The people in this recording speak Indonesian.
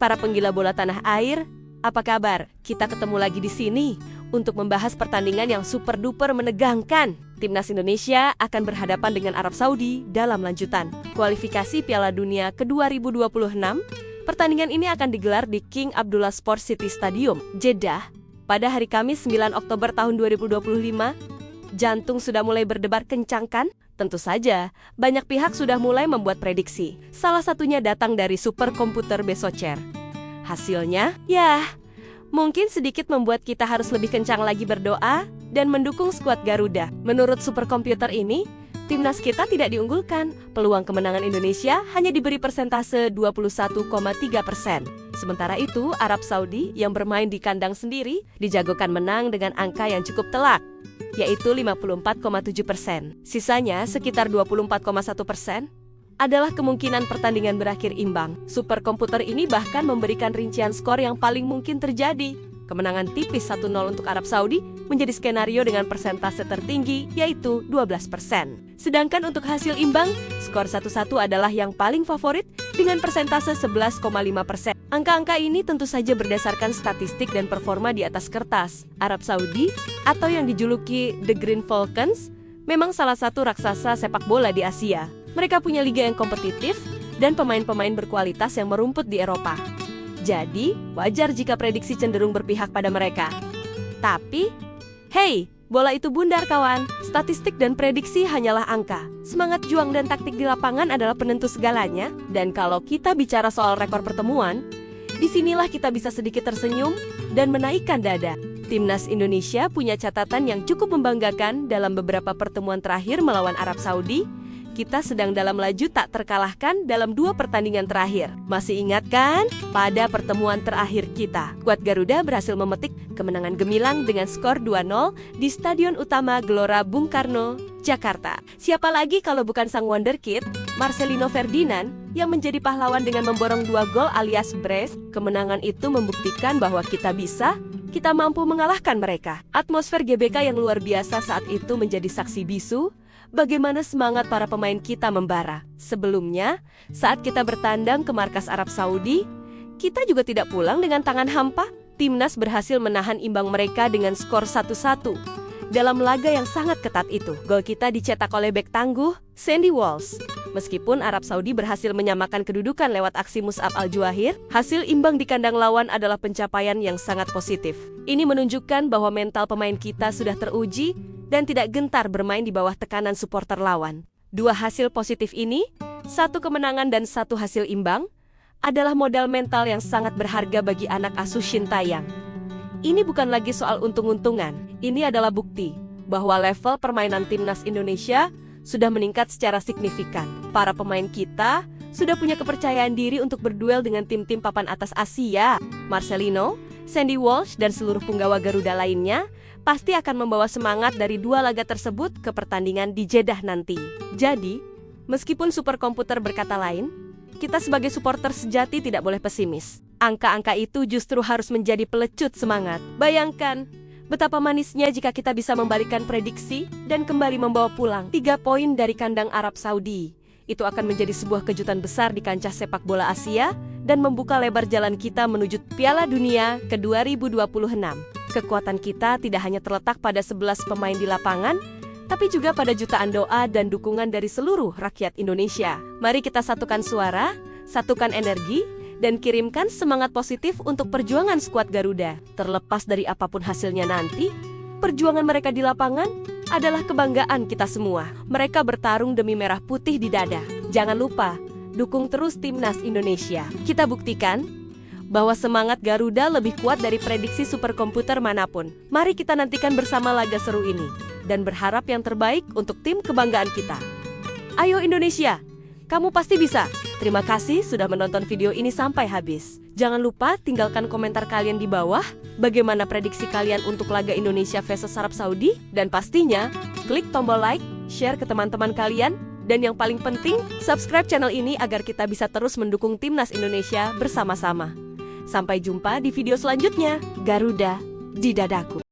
Para penggila bola tanah air, apa kabar? Kita ketemu lagi di sini untuk membahas pertandingan yang super duper menegangkan. Timnas Indonesia akan berhadapan dengan Arab Saudi dalam lanjutan kualifikasi Piala Dunia ke-2026. Pertandingan ini akan digelar di King Abdullah Sports City Stadium, Jeddah, pada hari Kamis 9 Oktober tahun 2025. Jantung sudah mulai berdebar kencang kan? Tentu saja, banyak pihak sudah mulai membuat prediksi. Salah satunya datang dari superkomputer Besocer. Hasilnya, mungkin sedikit membuat kita harus lebih kencang lagi berdoa dan mendukung skuad Garuda. Menurut superkomputer ini, timnas kita tidak diunggulkan. Peluang kemenangan Indonesia hanya diberi persentase 21,3%. Sementara itu, Arab Saudi yang bermain di kandang sendiri dijagokan menang dengan angka yang cukup telak, yaitu 54,7%. Sisanya sekitar 24,1% adalah kemungkinan pertandingan berakhir imbang. Superkomputer ini bahkan memberikan rincian skor yang paling mungkin terjadi. Kemenangan tipis 1-0 untuk Arab Saudi menjadi skenario dengan persentase tertinggi, yaitu 12%. Sedangkan untuk hasil imbang, skor 1-1 adalah yang paling favorit dengan persentase 11,5%. Angka-angka ini tentu saja berdasarkan statistik dan performa di atas kertas. Arab Saudi, atau yang dijuluki The Green Falcons, memang salah satu raksasa sepak bola di Asia. Mereka punya liga yang kompetitif dan pemain-pemain berkualitas yang merumput di Eropa. Jadi, wajar jika prediksi cenderung berpihak pada mereka. Tapi, hey, bola itu bundar kawan. Statistik dan prediksi hanyalah angka. Semangat juang dan taktik di lapangan adalah penentu segalanya. Dan kalau kita bicara soal rekor pertemuan, disinilah kita bisa sedikit tersenyum dan menaikkan dada. Timnas Indonesia punya catatan yang cukup membanggakan dalam beberapa pertemuan terakhir melawan Arab Saudi. Kita sedang dalam laju tak terkalahkan dalam 2 pertandingan terakhir. Masih ingat kan? Pada pertemuan terakhir kita, skuad Garuda berhasil memetik kemenangan gemilang dengan skor 2-0 di Stadion Utama Gelora Bung Karno, Jakarta. Siapa lagi kalau bukan sang wonderkid, Marcelino Ferdinand, yang menjadi pahlawan dengan memborong 2 gol alias brace. Kemenangan itu membuktikan bahwa kita bisa, kita mampu mengalahkan mereka. Atmosfer GBK yang luar biasa saat itu menjadi saksi bisu bagaimana semangat para pemain kita membara. Sebelumnya, saat kita bertandang ke markas Arab Saudi, kita juga tidak pulang dengan tangan hampa. Timnas berhasil menahan imbang mereka dengan skor 1-1. Dalam laga yang sangat ketat itu, gol kita dicetak oleh bek tangguh, Sandy Walsh. Meskipun Arab Saudi berhasil menyamakan kedudukan lewat aksi Mus'ab Al-Juahir, hasil imbang di kandang lawan adalah pencapaian yang sangat positif. Ini menunjukkan bahwa mental pemain kita sudah teruji dan tidak gentar bermain di bawah tekanan supporter lawan. 2 hasil positif ini, 1 kemenangan dan 1 hasil imbang, adalah modal mental yang sangat berharga bagi anak asuh Shin Taeyong. Ini bukan lagi soal untung-untungan, ini adalah bukti bahwa level permainan timnas Indonesia sudah meningkat secara signifikan. Para pemain kita sudah punya kepercayaan diri untuk berduel dengan tim-tim papan atas Asia. Marcelino, Sandy Walsh, dan seluruh punggawa Garuda lainnya pasti akan membawa semangat dari 2 laga tersebut ke pertandingan di Jeddah nanti. Jadi, meskipun superkomputer berkata lain, kita sebagai supporter sejati tidak boleh pesimis. Angka-angka itu justru harus menjadi pelecut semangat. Bayangkan betapa manisnya jika kita bisa membalikkan prediksi dan kembali membawa pulang 3 poin dari kandang Arab Saudi. Itu akan menjadi sebuah kejutan besar di kancah sepak bola Asia dan membuka lebar jalan kita menuju Piala Dunia ke-2026. Kekuatan kita tidak hanya terletak pada 11 pemain di lapangan, tapi juga pada jutaan doa dan dukungan dari seluruh rakyat Indonesia. Mari kita satukan suara, satukan energi, dan kirimkan semangat positif untuk perjuangan skuad Garuda. Terlepas dari apapun hasilnya nanti, perjuangan mereka di lapangan adalah kebanggaan kita semua. Mereka bertarung demi merah putih di dada. Jangan lupa, dukung terus timnas Indonesia. Kita buktikan bahwa semangat Garuda lebih kuat dari prediksi superkomputer manapun. Mari kita nantikan bersama laga seru ini dan berharap yang terbaik untuk tim kebanggaan kita. Ayo Indonesia, kamu pasti bisa. Terima kasih sudah menonton video ini sampai habis. Jangan lupa tinggalkan komentar kalian di bawah. Bagaimana prediksi kalian untuk laga Indonesia versus Arab Saudi? Dan pastinya, klik tombol like, share ke teman-teman kalian. Dan yang paling penting, subscribe channel ini agar kita bisa terus mendukung timnas Indonesia bersama-sama. Sampai jumpa di video selanjutnya. Garuda di dadaku.